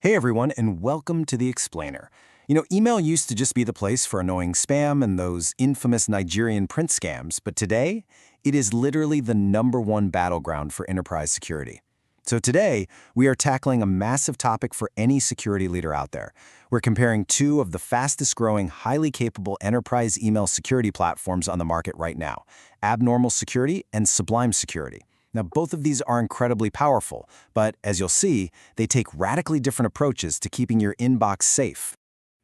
Hey everyone, and welcome to The Explainer. Email used to just be the place for annoying spam and those infamous Nigerian print scams, but today, it is literally the #1 battleground for enterprise security. So today, we are tackling a massive topic for any security leader out there. We're comparing two of the fastest-growing, highly capable enterprise email security platforms on the market right now, Abnormal Security and Sublime Security. Now, both of these are incredibly powerful, but as you'll see, they take radically different approaches to keeping your inbox safe.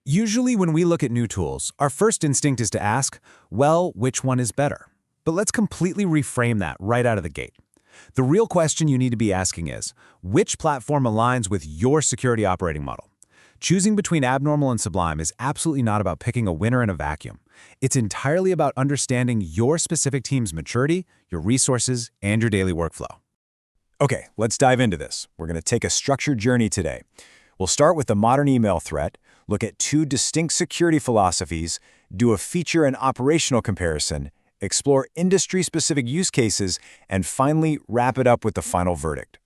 Usually when we look at new tools, our first instinct is to ask, well, which one is better? But let's completely reframe that right out of the gate. The real question you need to be asking is, which platform aligns with your security operating model? Choosing between Abnormal and Sublime is absolutely not about picking a winner in a vacuum. It's entirely about understanding your specific team's maturity, your resources, and your daily workflow. Okay, let's dive into this. We're going to take a structured journey today. We'll start with the modern email threat, look at two distinct security philosophies, do a feature and operational comparison, explore industry-specific use cases, and finally wrap it up with the final verdict.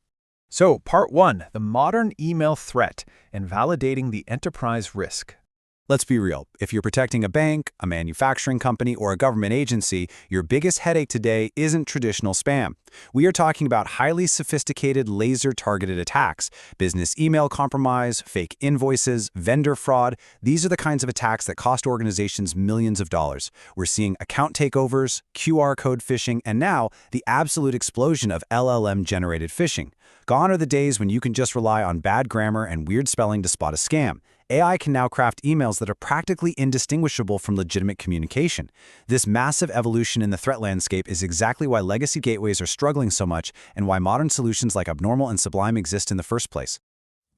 So, Part 1, the modern email threat and validating the enterprise risk. Let's be real. If you're protecting a bank, a manufacturing company, or a government agency, your biggest headache today isn't traditional spam. We are talking about highly sophisticated laser-targeted attacks, business email compromise, fake invoices, vendor fraud. These are the kinds of attacks that cost organizations millions of dollars. We're seeing account takeovers, QR code phishing, and now the absolute explosion of LLM-generated phishing. Gone are the days when you can just rely on bad grammar and weird spelling to spot a scam. AI can now craft emails that are practically indistinguishable from legitimate communication. This massive evolution in the threat landscape is exactly why legacy gateways are struggling so much and why modern solutions like Abnormal and Sublime exist in the first place.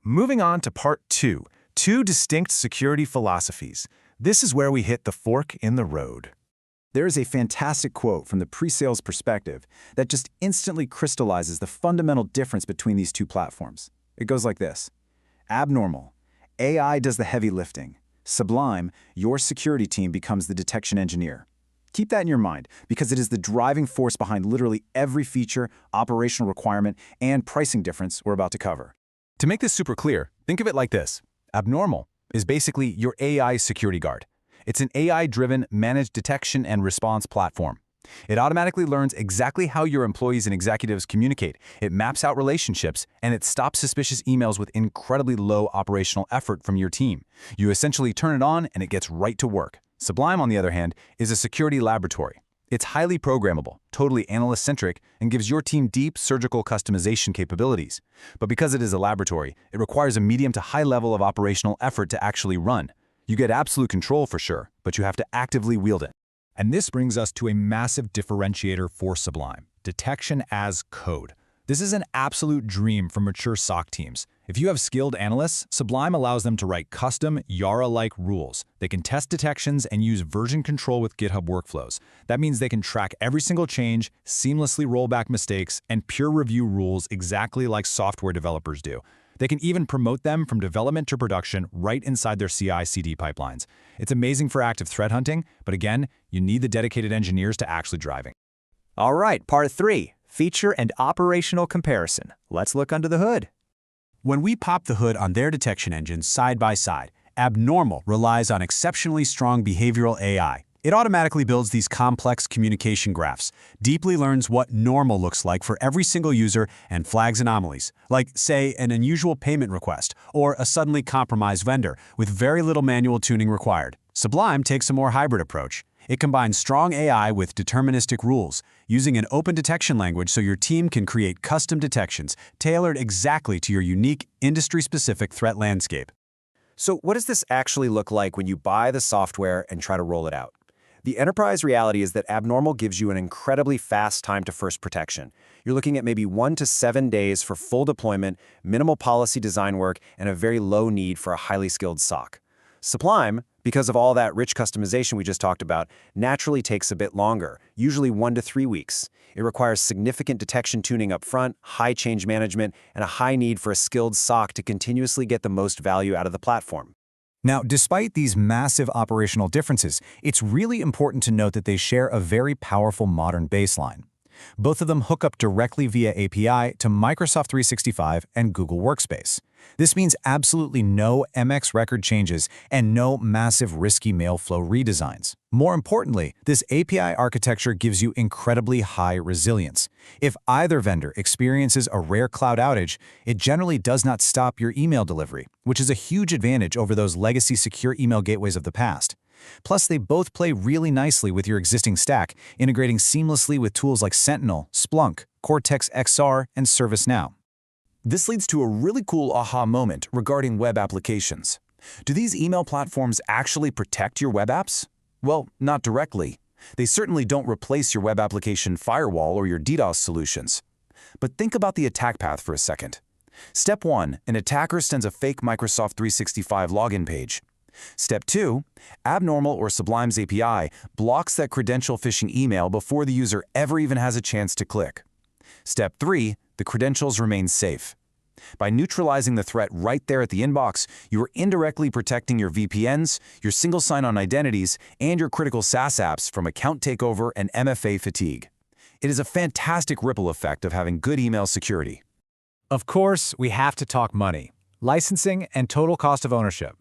Moving on to Part 2, two distinct security philosophies. This is where we hit the fork in the road. There is a fantastic quote from the pre-sales perspective that just instantly crystallizes the fundamental difference between these two platforms. It goes like this: Abnormal. AI does the heavy lifting. Sublime, your security team becomes the detection engineer. Keep that in your mind, because it is the driving force behind literally every feature, operational requirement, and pricing difference we're about to cover. To make this super clear, think of it like this. Abnormal is basically your AI security guard. It's an AI-driven managed detection and response platform. It automatically learns exactly how your employees and executives communicate. It maps out relationships, and it stops suspicious emails with incredibly low operational effort from your team. You essentially turn it on, and it gets right to work. Sublime, on the other hand, is a security laboratory. It's highly programmable, totally analyst-centric, and gives your team deep surgical customization capabilities. But because it is a laboratory, it requires a medium to high level of operational effort to actually run. You get absolute control for sure, but you have to actively wield it. And this brings us to a massive differentiator for Sublime: detection as code. This is an absolute dream for mature SOC teams. If you have skilled analysts, Sublime allows them to write custom Yara-like rules. They can test detections and use version control with GitHub workflows. That means they can track every single change, seamlessly roll back mistakes, and peer review rules exactly like software developers do. They can even promote them from development to production right inside their CI/CD pipelines. It's amazing for active threat hunting, but again, you need the dedicated engineers to actually driving. All right, Part 3, feature and operational comparison. Let's look under the hood. When we pop the hood on their detection engines side by side, Abnormal relies on exceptionally strong behavioral AI. It automatically builds these complex communication graphs, deeply learns what normal looks like for every single user, and flags anomalies, like, say, an unusual payment request or a suddenly compromised vendor, with very little manual tuning required. Sublime takes a more hybrid approach. It combines strong AI with deterministic rules, using an open detection language so your team can create custom detections tailored exactly to your unique, industry-specific threat landscape. So what does this actually look like when you buy the software and try to roll it out? The enterprise reality is that Abnormal gives you an incredibly fast time to first protection. You're looking at maybe 1 to 7 days for full deployment, minimal policy design work, and a very low need for a highly skilled SOC. Sublime, because of all that rich customization we just talked about, naturally takes a bit longer, usually 1 to 3 weeks. It requires significant detection tuning up front, high change management, and a high need for a skilled SOC to continuously get the most value out of the platform. Now, despite these massive operational differences, it's really important to note that they share a very powerful modern baseline. Both of them hook up directly via API to Microsoft 365 and Google Workspace. This means absolutely no MX record changes and no massive risky mail flow redesigns. More importantly, this API architecture gives you incredibly high resilience. If either vendor experiences a rare cloud outage, it generally does not stop your email delivery, which is a huge advantage over those legacy secure email gateways of the past. Plus, they both play really nicely with your existing stack, integrating seamlessly with tools like Sentinel, Splunk, Cortex XR, and ServiceNow. This leads to a really cool aha moment regarding web applications. Do these email platforms actually protect your web apps? Well, not directly. They certainly don't replace your web application firewall or your DDoS solutions. But think about the attack path for a second. Step 1, an attacker sends a fake Microsoft 365 login page. Step 2, Abnormal or Sublime's API blocks that credential phishing email before the user ever even has a chance to click. Step 3, the credentials remain safe. By neutralizing the threat right there at the inbox, you are indirectly protecting your VPNs, your single sign-on identities, and your critical SaaS apps from account takeover and MFA fatigue. It is a fantastic ripple effect of having good email security. Of course, we have to talk money, licensing, and total cost of ownership.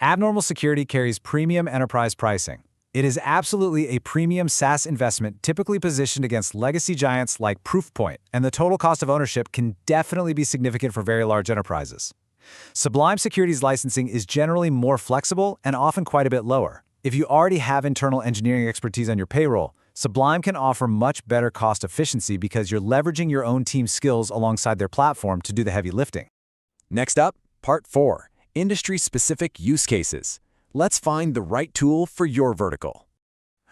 Abnormal Security carries premium enterprise pricing. It is absolutely a premium SaaS investment typically positioned against legacy giants like Proofpoint, and the total cost of ownership can definitely be significant for very large enterprises. Sublime Security's licensing is generally more flexible and often quite a bit lower. If you already have internal engineering expertise on your payroll, Sublime can offer much better cost efficiency because you're leveraging your own team's skills alongside their platform to do the heavy lifting. Next up, Part 4, Industry-Specific Use Cases. Let's find the right tool for your vertical.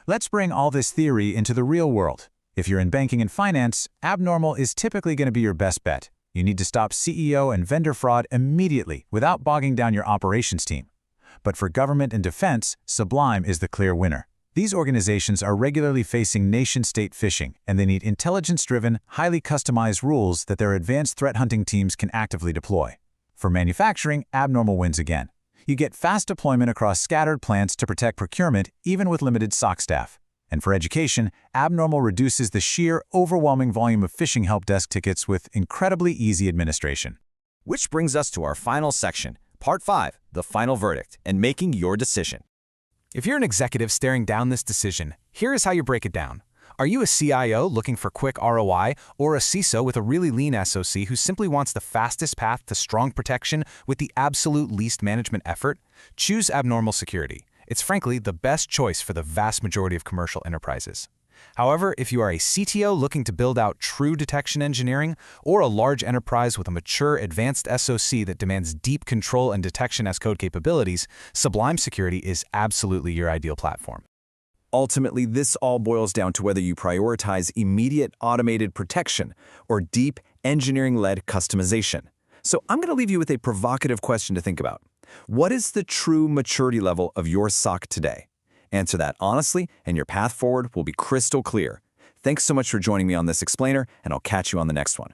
Let's bring all this theory into the real world. If you're in banking and finance, Abnormal is typically going to be your best bet. You need to stop CEO and vendor fraud immediately without bogging down your operations team. But for government and defense, Sublime is the clear winner. These organizations are regularly facing nation-state phishing, and they need intelligence-driven, highly customized rules that their advanced threat hunting teams can actively deploy. For manufacturing, Abnormal wins again. You get fast deployment across scattered plants to protect procurement, even with limited SOC staff. And for education, Abnormal reduces the sheer, overwhelming volume of phishing help desk tickets with incredibly easy administration. Which brings us to our final section, Part 5, the final verdict, and making your decision. If you're an executive staring down this decision, here is how you break it down. Are you a CIO looking for quick ROI, or a CISO with a really lean SOC who simply wants the fastest path to strong protection with the absolute least management effort? Choose Abnormal Security. It's frankly the best choice for the vast majority of commercial enterprises. However, if you are a CTO looking to build out true detection engineering, or a large enterprise with a mature, advanced SOC that demands deep control and detection as code capabilities, Sublime Security is absolutely your ideal platform. Ultimately, this all boils down to whether you prioritize immediate automated protection or deep engineering-led customization. So I'm going to leave you with a provocative question to think about. What is the true maturity level of your SOC today? Answer that honestly, and your path forward will be crystal clear. Thanks so much for joining me on this explainer, and I'll catch you on the next one.